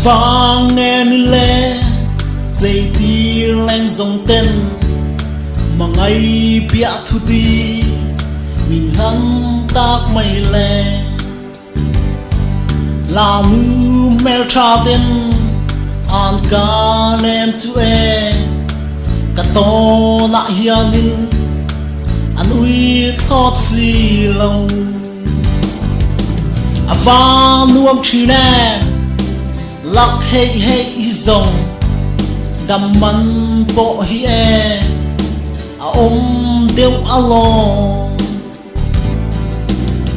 vang nghe như lẽ tây ti lên dòng tên mà ngày bia thu ti mình hăng tác mây lệ là nu mel tra tên an ca nem tu e cả to na hianin an ui thot si lâu và nuông chi nè lắc hey hey dòng đầm mắn bộ hi e đeo alo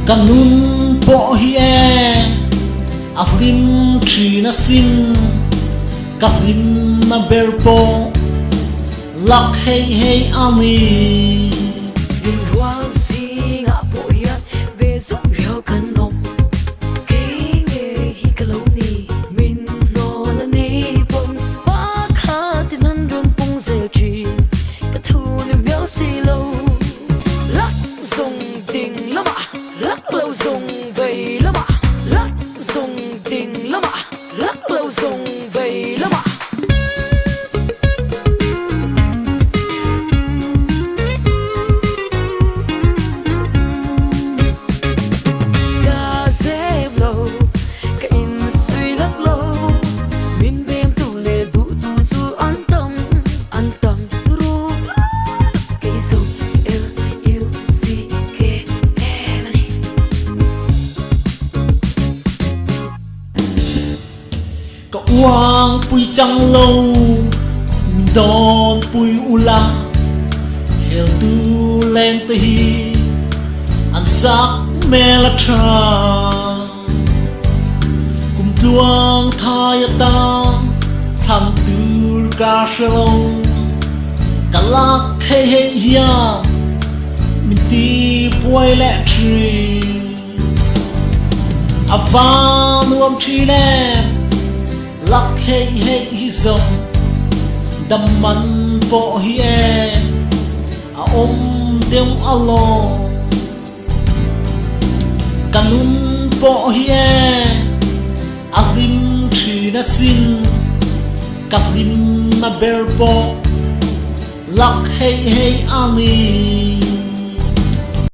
kanun bộ hi e lim chi na sin ka lim na berpo lắc hey hey ani quang pui trăng lâu đón pui ula heo tu lên tây ăn sắc mẹ la tra cùng tuang thay ta tham tu ca lâu cả lạc hey hey ya mình ti pui lẹ tri avan uam tri nem lắc hey hey dòng đầm mắn bộ hi e đeo alo kanun bộ hi e lim chi na sin ka lim na berpo lắc hey hey ani